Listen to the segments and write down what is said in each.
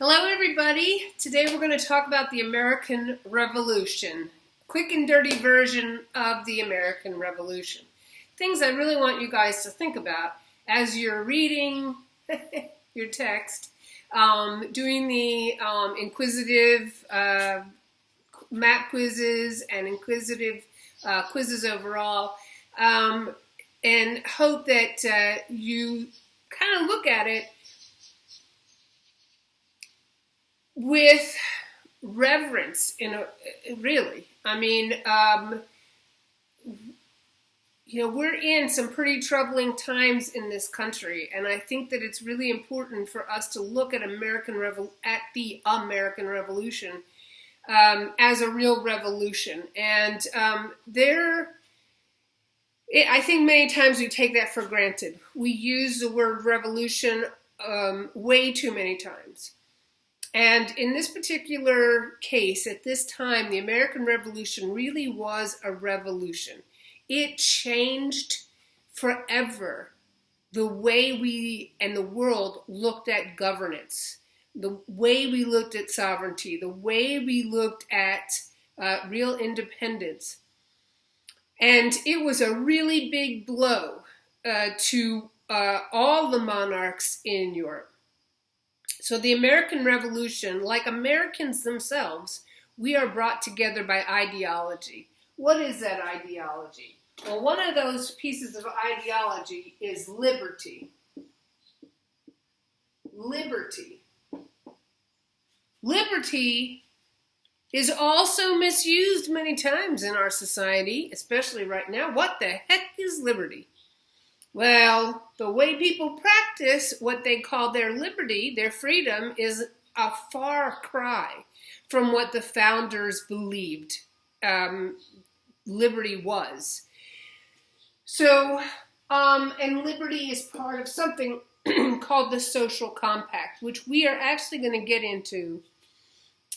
Hello everybody! Today we're going to talk about the American Revolution. Quick and dirty version of the American Revolution. Things I really want you guys to think about as you're reading your text, doing the inquisitive map quizzes and inquisitive quizzes overall, and hope that you kind of look at it with reverence, really. I mean, we're in some pretty troubling times in this country, and I think that it's really important for us to look at the American Revolution as a real revolution. And I think many times we take that for granted. We use the word revolution way too many times. And in this particular case, at this time, the American Revolution really was a revolution. It changed forever the way we and the world looked at governance, the way we looked at sovereignty, the way we looked at real independence. And it was a really big blow to all the monarchs in Europe. So the American Revolution, like Americans themselves, we are brought together by ideology. What is that ideology? Well, one of those pieces of ideology is liberty. Liberty. Liberty is also misused many times in our society, especially right now. What the heck is liberty? Well, the way people practice what they call their liberty, their freedom, is a far cry from what the founders believed liberty was. So, and liberty is part of something called the social compact, which we are actually going to get into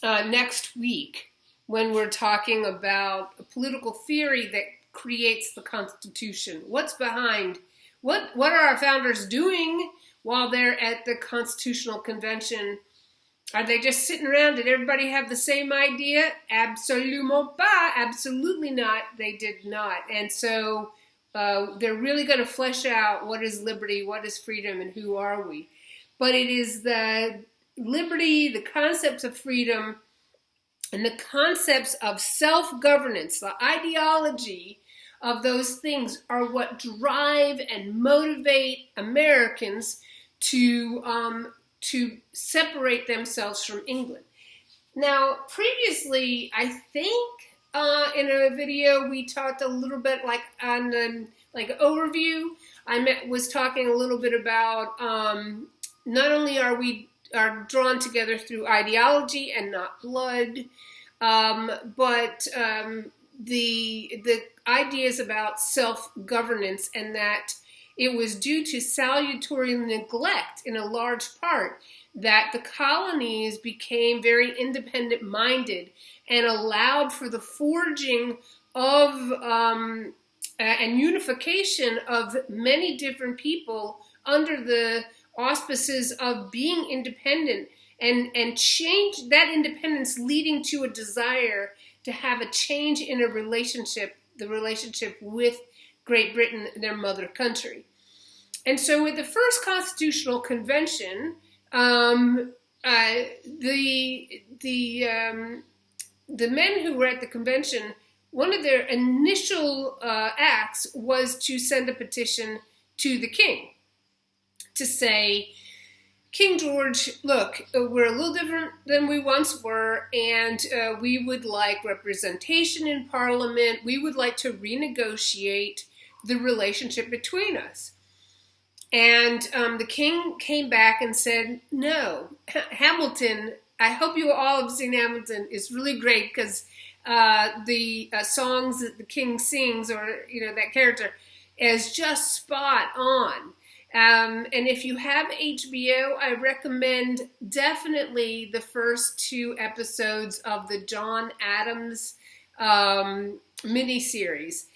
next week when we're talking about a political theory that creates the Constitution. What's behind? What are our founders doing while they're at the Constitutional Convention? Are they just sitting around? Did everybody have the same idea? Absolument pas. Absolutely not. They did not. And so they're really going to flesh out what is liberty, what is freedom, and who are we. But it is the liberty, the concepts of freedom, and the concepts of self-governance, the ideology of those things are what drive and motivate Americans to separate themselves from England. Now, previously, I think in a video we talked a little bit like on overview. Was talking a little bit about not only are drawn together through ideology and not blood, but the ideas about self-governance, and that it was due to salutary neglect in a large part that the colonies became very independent-minded and allowed for the forging of and unification of many different people under the auspices of being independent, and change that independence leading to a desire to have a change in a relationship, the relationship with Great Britain, their mother country. And so with the first Constitutional Convention, the men who were at the convention, one of their initial acts was to send a petition to the king to say, King George, look, we're a little different than we once were, and we would like representation in Parliament. We would like to renegotiate the relationship between us. And the king came back and said, no, Hamilton, I hope you all have seen Hamilton. It's really great because the songs that the king sings, or, that character, is just spot on. And if you have HBO, I recommend definitely the first 2 episodes of the John Adams miniseries.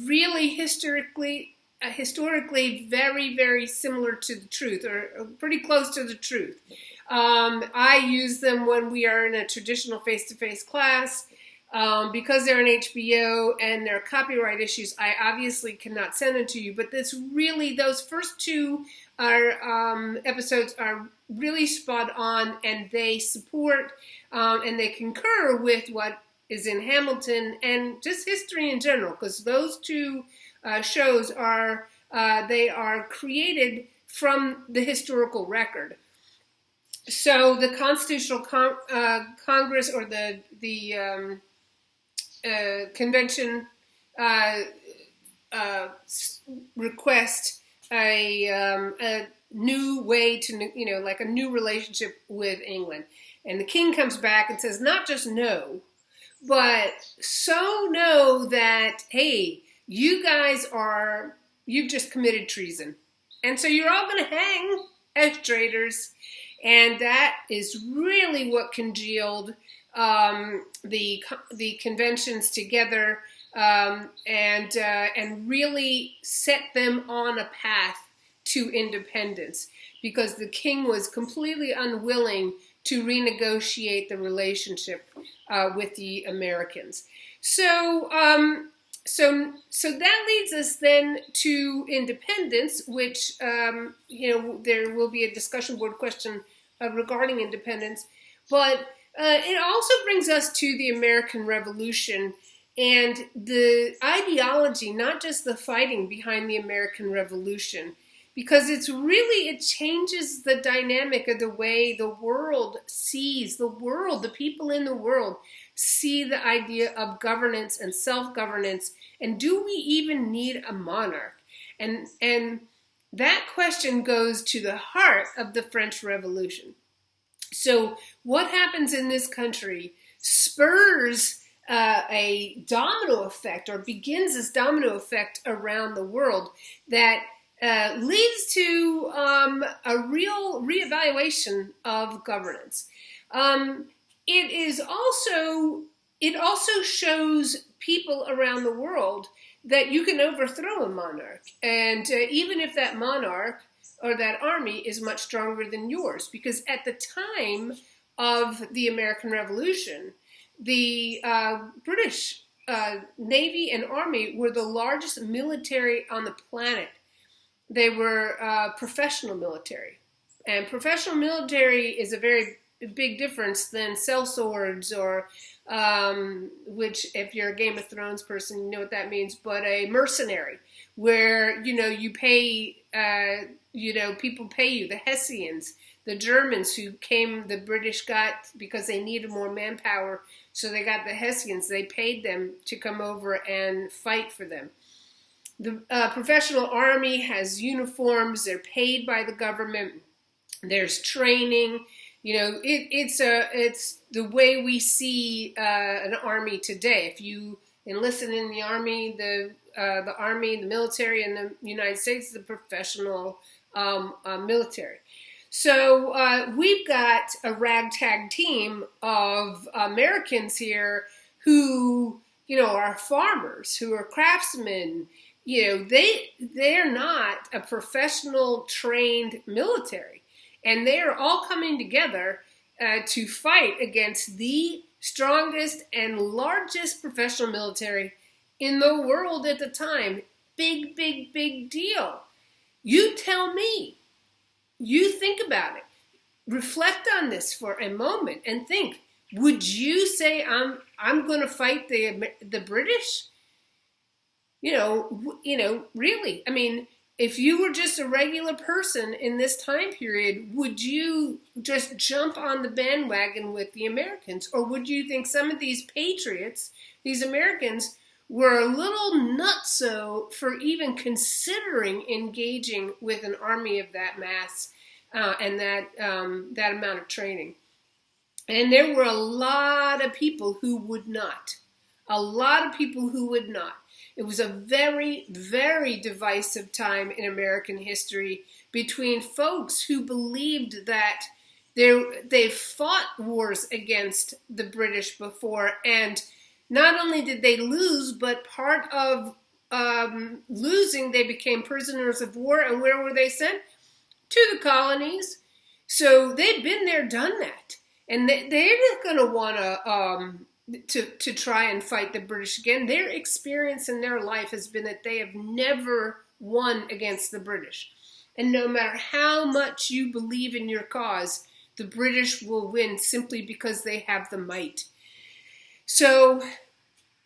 Really historically historically very, very similar to the truth, or pretty close to the truth. I use them when we are in a traditional face-to-face class. Because they're an HBO and they're copyright issues, I obviously cannot send them to you. But those first two episodes are really spot on, and they support and they concur with what is in Hamilton and just history in general. Because those two shows are created from the historical record. So the Constitutional Congress, or the convention request a new way to, like a new relationship with England. And the king comes back and says, not just no, but so no that, hey, you've just committed treason. And so you're all going to hang as traitors. And that is really what congealed the conventions together, and really set them on a path to independence, because the king was completely unwilling to renegotiate the relationship with the Americans. So that leads us then to independence, which there will be a discussion board question regarding independence, but it also brings us to the American Revolution and the ideology, not just the fighting behind the American Revolution, because it changes the dynamic of the way the world sees the people in the world see the idea of governance and self-governance, and do we even need a monarch? And that question goes to the heart of the French Revolution. So what happens in this country spurs a domino effect, or begins this domino effect around the world that leads to a real reevaluation of governance. It also shows people around the world that you can overthrow a monarch, and even if that monarch or that army is much stronger than yours, because at the time of the American Revolution, the British Navy and Army were the largest military on the planet. They were professional military, and professional military is a very big difference than sellswords, or which, if you're a Game of Thrones person, you know what that means, but a mercenary, where you pay people pay you. The Hessians, the Germans the British got because they needed more manpower, so they got the Hessians. They paid them to come over and fight for them. The professional army has uniforms. They're paid by the government. There's training. It's the way we see an army today. If you enlisted in the army, the military in the United States is a professional military. So we've got a ragtag team of Americans here who, are farmers, who are craftsmen. They're not a professional trained military, and they are all coming together to fight against the strongest and largest professional military in the world at the time. Big, big, big deal. You tell me. You think about it. Reflect on this for a moment and think, would you say I'm going to fight the British? Really. I mean, if you were just a regular person in this time period, would you just jump on the bandwagon with the Americans? Or would you think some of these patriots, these Americans, were a little nutso for even considering engaging with an army of that mass and that amount of training? And there were a lot of people who would not. A lot of people who would not. It was a very, very divisive time in American history between folks who believed that they fought wars against the British before, and not only did they lose, but part of losing, they became prisoners of war. And where were they sent? To the colonies. So they've been there, done that. And they're not going to want to try and fight the British again. Their experience in their life has been that they have never won against the British. And no matter how much you believe in your cause, the British will win simply because they have the might. So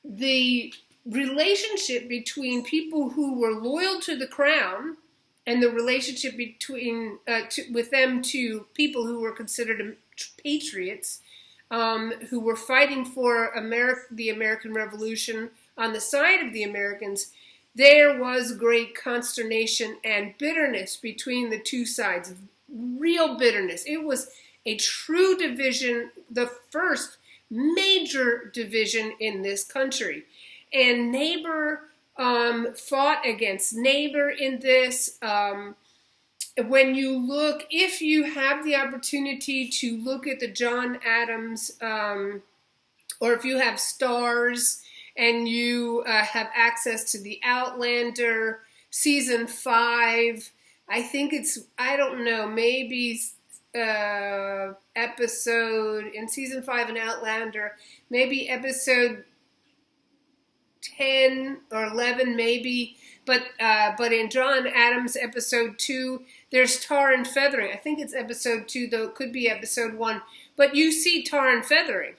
the relationship between people who were loyal to the crown and the relationship between with them to people who were considered patriots, who were fighting for the American Revolution on the side of the Americans, there was great consternation and bitterness between the two sides, real bitterness. It was a true division, the first major division in this country. And neighbor fought against neighbor in this. When you look, if you have the opportunity to look at the John Adams, or if you have Starz and you have access to the Outlander season 5, I think it's, I don't know, maybe episode in season 5 in Outlander, maybe episode 10 or 11 maybe, but in John Adams episode 2, there's tar and feathering. I think it's episode 2, though it could be episode 1, but you see tar and feathering,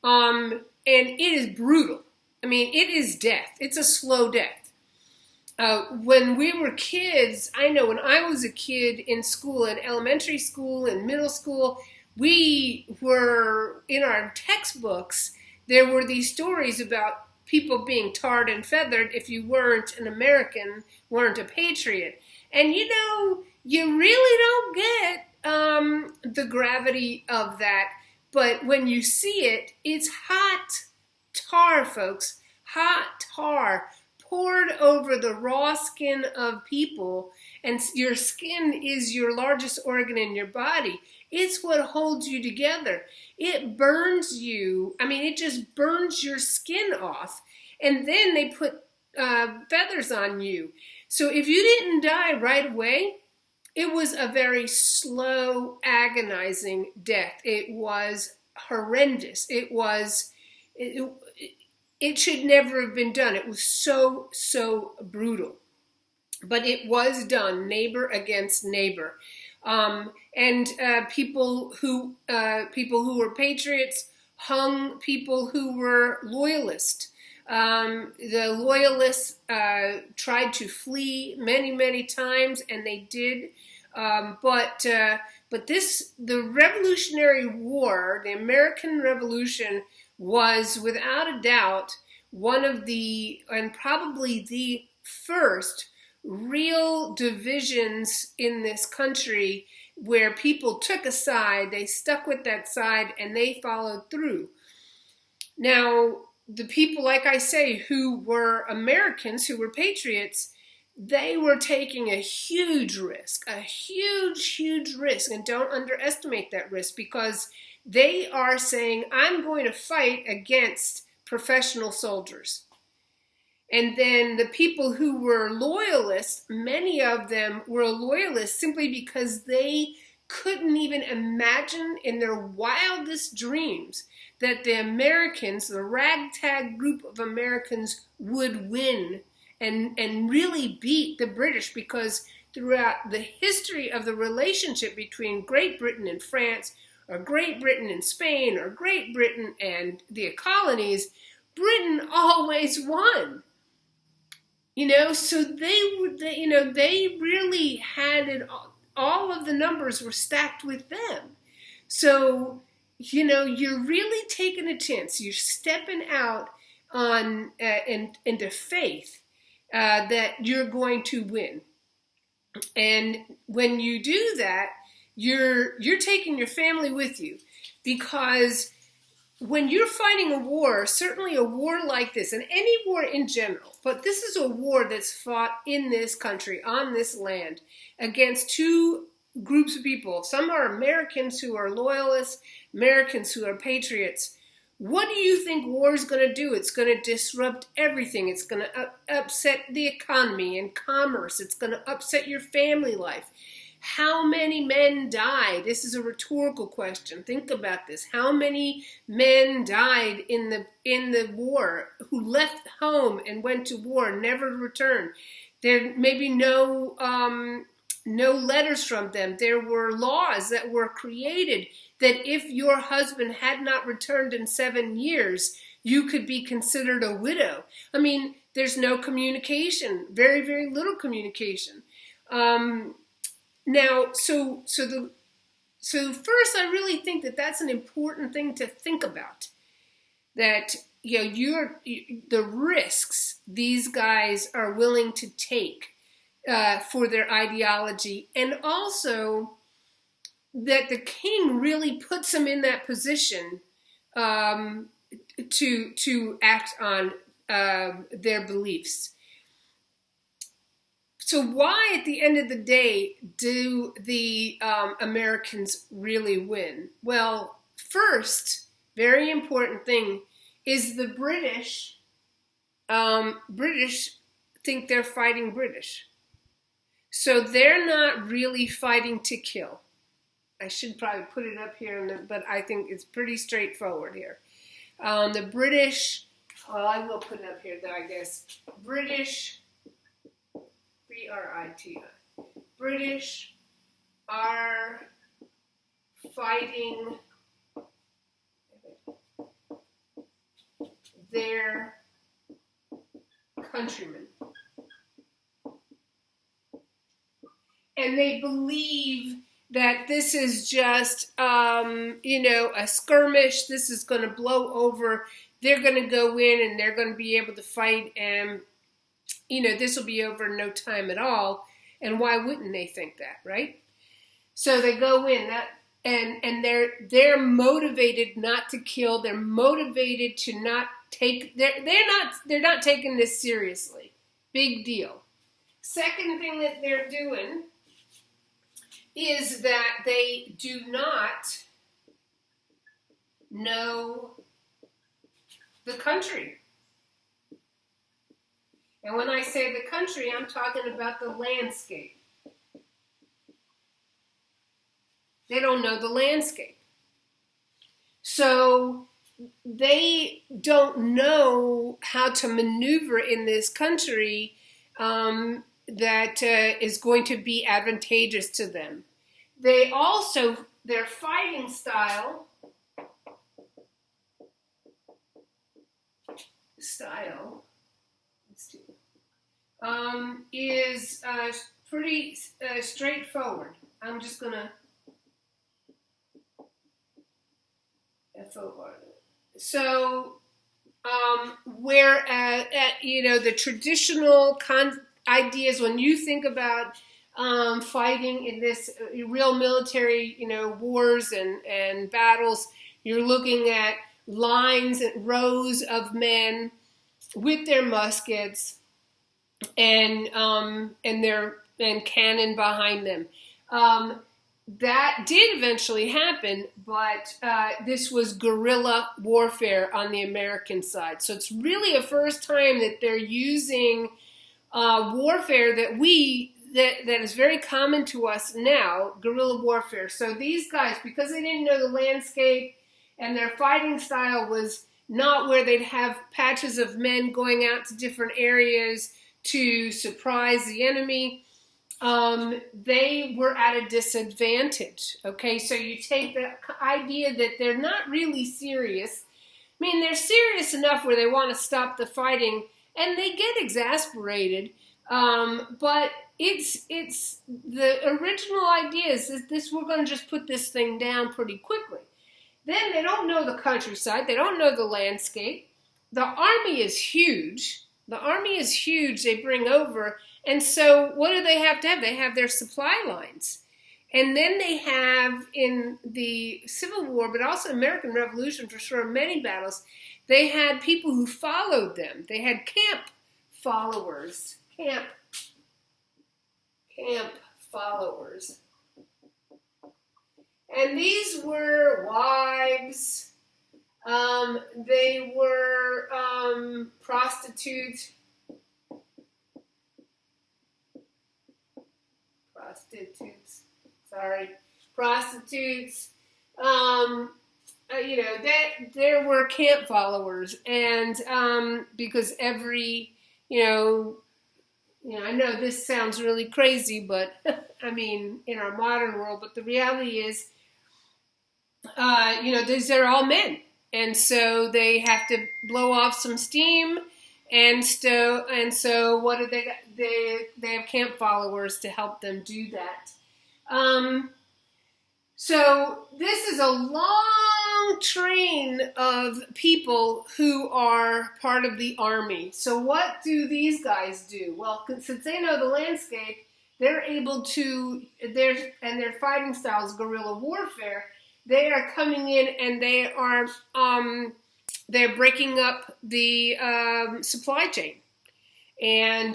and it is brutal. I mean, it is death. It's a slow death. When we were kids, I know when I was a kid in school, in elementary school and middle school, we were, in our textbooks, there were these stories about people being tarred and feathered if you weren't an American, weren't a patriot. And you know, you really don't get the gravity of that. But when you see it, it's hot tar, folks. Hot tar poured over the raw skin of people. And your skin is your largest organ in your body. It's what holds you together. It burns you. I mean, it just burns your skin off. And then they put feathers on you. So if you didn't die right away, it was a very slow, agonizing death. It was horrendous. It should never have been done. It was so, so brutal. But it was done, neighbor against neighbor. And people who were patriots hung people who were loyalists. The loyalists tried to flee many, many times, and they did. But the Revolutionary War, the American Revolution, was without a doubt one of the, and probably the first, real divisions in this country where people took a side, they stuck with that side, and they followed through. Now, the people, like I say, who were Americans, who were patriots, they were taking a huge risk, and don't underestimate that risk, because they are saying, I'm going to fight against professional soldiers. And then the people who were loyalists, many of them were loyalists simply because they couldn't even imagine in their wildest dreams that the Americans, the ragtag group of Americans, would win and really beat the British, because throughout the history of the relationship between Great Britain and France, or Great Britain and Spain, or Great Britain and the colonies, Britain always won. You know, so they really had it. All of the numbers were stacked with them. So, you know, you're really taking a chance. You're stepping out on into faith that you're going to win. And when you do that, you're taking your family with you, because when you're fighting a war, certainly a war like this, and any war in general, but this is a war that's fought in this country, on this land, against two groups of people. Some are Americans who are loyalists, Americans who are patriots. What do you think war is going to do? It's going to disrupt everything. It's going to upset the economy and commerce. It's going to upset your family life. How many men died? This is a rhetorical question. Think about this. How many men died in the war who left home and went to war and never returned? There may be no letters from them. There were laws that were created that if your husband had not returned in 7 years, you could be considered a widow. I mean, there's no communication, very, very little communication. Now, so first, I really think that that's an important thing to think about. That the risks these guys are willing to take for their ideology, and also that the king really puts them in that position to act on their beliefs. So why, at the end of the day, do the Americans really win? Well, first, very important thing is the British think they're fighting British. So they're not really fighting to kill. I should probably put it up here, but I think it's pretty straightforward here. The British, well, I will put it up here though, I guess. British, B-R-I-T-I. British are fighting their countrymen. And they believe that this is just, a skirmish. This is going to blow over. They're going to go in and they're going to be able to fight, and this will be over in no time at all. And why wouldn't they think that, right? So they go in and they're motivated not to kill. They're motivated to not take. They're not taking this seriously. Big deal. Second thing that they're doing is that they do not know the country. And when I say the country, I'm talking about the landscape. They don't know the landscape. So they don't know how to maneuver in this country that is going to be advantageous to them. They also, their fighting style is pretty straightforward. I'm just going to F-O-R. So, whereas, the traditional ideas, when you think about fighting in this real military, wars and battles, you're looking at lines and rows of men with their muskets and cannon behind them. That did eventually happen, but this was guerrilla warfare on the American side. So it's really a first time that they're using warfare that is very common to us now, guerrilla warfare. So these guys, because they didn't know the landscape and their fighting style was not where they'd have patches of men going out to different areas to surprise the enemy, they were at a disadvantage. Okay, so you take the idea that they're not really serious. I mean, they're serious enough where they want to stop the fighting, and they get exasperated. But it's the original idea is that we're going to just put this thing down pretty quickly. Then they don't know the countryside. They don't know the landscape. The army is huge. They bring over. And so what do they have to have? They have their supply lines. And then they have, in the Civil War, but also American Revolution for sure, many battles, they had people who followed them. They had camp followers. Camp followers. And these were wives, They were prostitutes. You know, that there were camp followers, and because every, I know this sounds really crazy, but I mean, in our modern world, but the reality is, these are all men, and so they have to blow off some steam, and so what do they got? They have camp followers to help them do that. So this is a long train of people who are part of the army. So what do these guys do? Well, since they know the landscape, they're able to, and their fighting styles, guerrilla warfare, they are coming in and they are they're breaking up the supply chain, and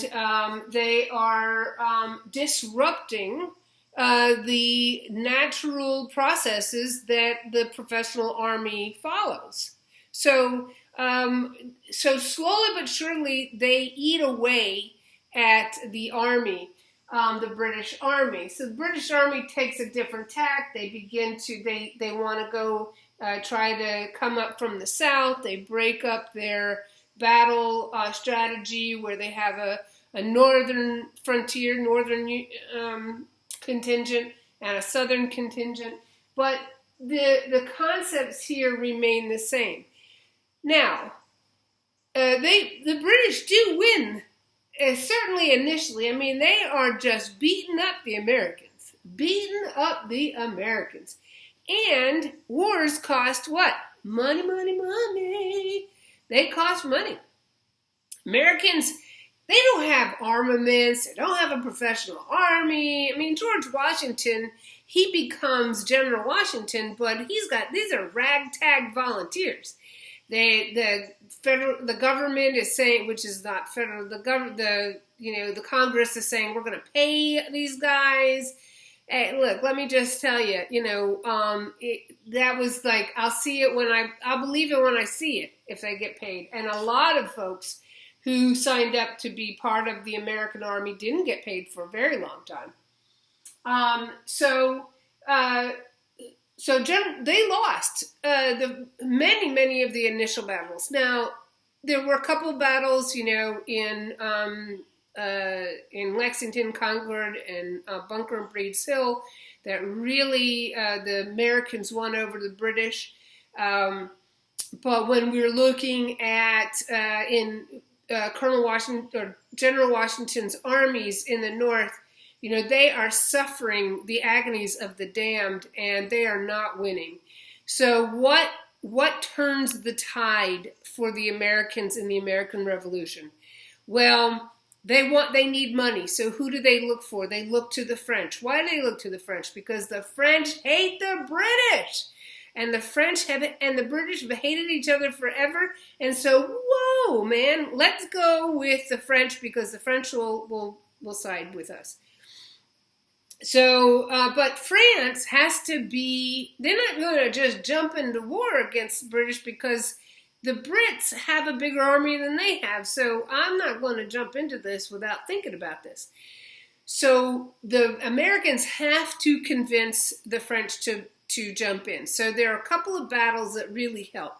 they are disrupting the natural processes that the professional army follows. So slowly but surely they eat away at the army, the British Army. So the British Army takes a different tack. They they want to go try to come up from the south. They break up their battle strategy where they have a northern frontier, northern contingent and a southern contingent, but the concepts here remain the same. Now, the British do win, certainly initially. I mean, they are just beating up the Americans, and wars cost what? Money, money, money. They cost money. Americans, they don't have armaments. They don't have a professional army. I mean, George Washington, he becomes General Washington, but these are ragtag volunteers. The government is saying, which is not federal. The Congress is saying we're going to pay these guys. Hey, look, let me just tell you, that was like, I'll believe it when I see it if they get paid. And a lot of folks who signed up to be part of the American Army didn't get paid for a very long time. They lost many of the initial battles. Now, there were a couple battles, in Lexington, Concord, and Bunker and Breed's Hill that really the Americans won over the British. But when we're looking at Colonel Washington or General Washington's armies in the north, they are suffering the agonies of the damned, and they are not winning. So what turns the tide for the Americans in the American Revolution? Well, they need money. So who do they look for? They look to the French. Why do they look to the French? Because the French hate the British. And the British have hated each other forever. And so, whoa, man, let's go with the French because the French will side with us. So, but France has to be, they're not going to just jump into war against the British because the Brits have a bigger army than they have. So I'm not going to jump into this without thinking about this. So the Americans have to convince the French to jump in. So there are a couple of battles that really help.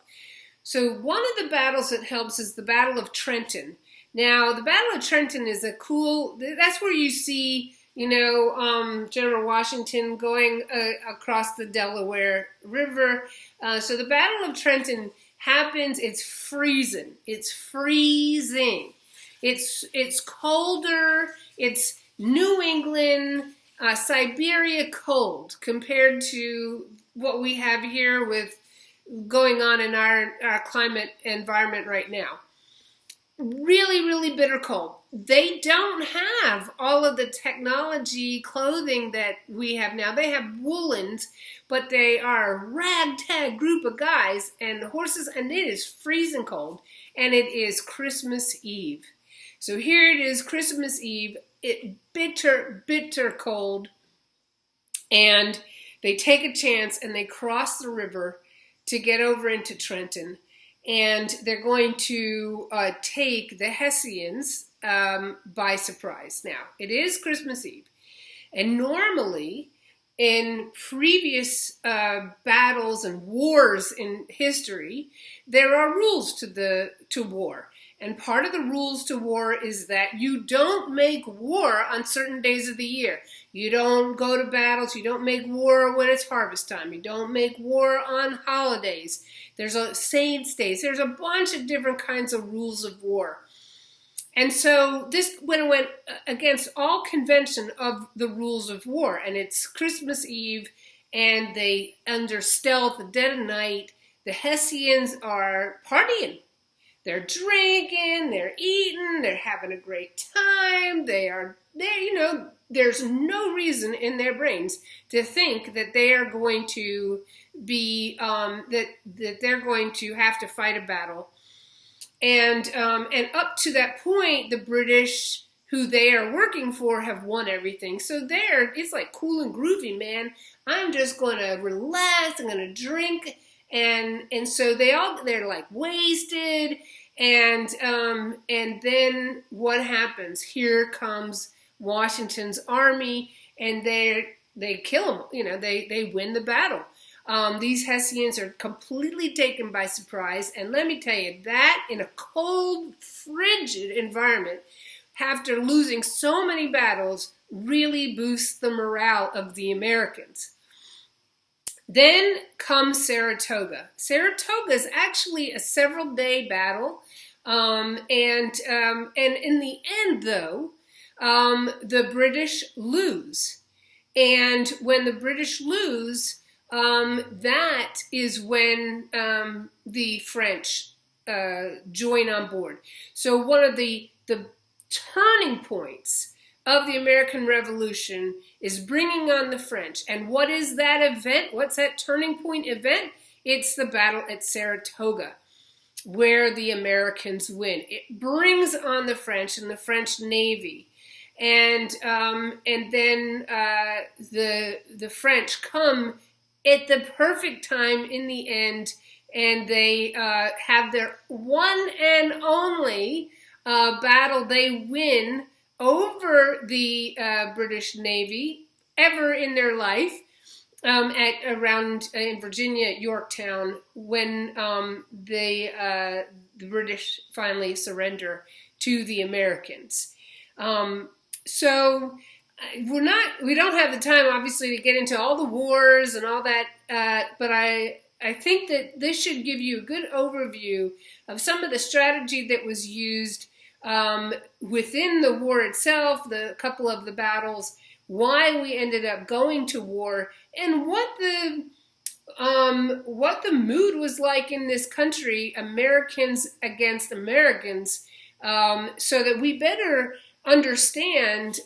So one of the battles that helps is the Battle of Trenton. Now, the Battle of Trenton is that's where you see, General Washington going across the Delaware River. So the Battle of Trenton happens, it's freezing. It's colder, it's New England, Siberia cold compared to what we have here with going on in our climate environment right now. Really, really bitter cold. They don't have all of the technology clothing that we have now. They have woolens, but they are a ragtag group of guys and horses, and it is freezing cold, and it is Christmas Eve. So here it is, Christmas Eve, bitter cold, and they take a chance and they cross the river to get over into Trenton, and they're going to take the Hessians by surprise. Now, it is Christmas Eve, and normally in previous battles and wars in history, there are rules to war. And part of the rules to war is that you don't make war on certain days of the year. You don't go to battles. You don't make war when it's harvest time. You don't make war on holidays. There's saints' days. There's a bunch of different kinds of rules of war. And so this went against all convention of the rules of war. And it's Christmas Eve, and they, under stealth, the dead of night, the Hessians are partying. They're drinking, they're eating, they're having a great time. There's no reason in their brains to think that they are going to be, that they're going to have to fight a battle. And up to that point, the British, who they are working for, have won everything. So it's like cool and groovy, man. I'm just going to relax, I'm going to drink. And so they're like wasted, and then what happens? Here comes Washington's army, and they kill them. They win the battle. These Hessians are completely taken by surprise, and let me tell you, that in a cold, frigid environment, after losing so many battles, really boosts the morale of the Americans. Then comes Saratoga. Saratoga is actually a several-day battle, and in the end, though, the British lose. And when the British lose, that is when the French join on board. So one of the turning points of the American Revolution is bringing on the French. And what is that event? What's that turning point event? It's the battle at Saratoga, where the Americans win. It brings on the French and the French Navy. And then the French come at the perfect time in the end, and they have their one and only battle they win over the British Navy ever in their life, around in Virginia at Yorktown, when the British finally surrender to the Americans. So we don't have the time, obviously, to get into all the wars and all that, but I think that this should give you a good overview of some of the strategy that was used within the war itself, the couple of the battles, why we ended up going to war, and what the mood was like in this country, Americans against Americans, so that we better understand,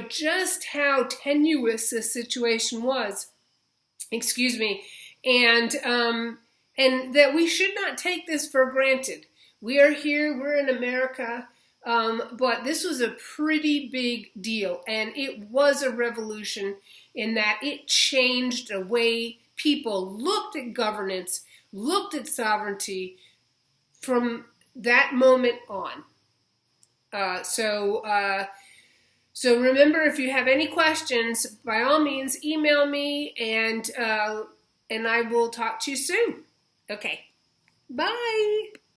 just how tenuous this situation was. Excuse me, and that we should not take this for granted. We are here, we're in America, but this was a pretty big deal, and it was a revolution in that it changed the way people looked at governance, looked at sovereignty from that moment on. So remember, if you have any questions, by all means, email me, and I will talk to you soon. Okay, bye.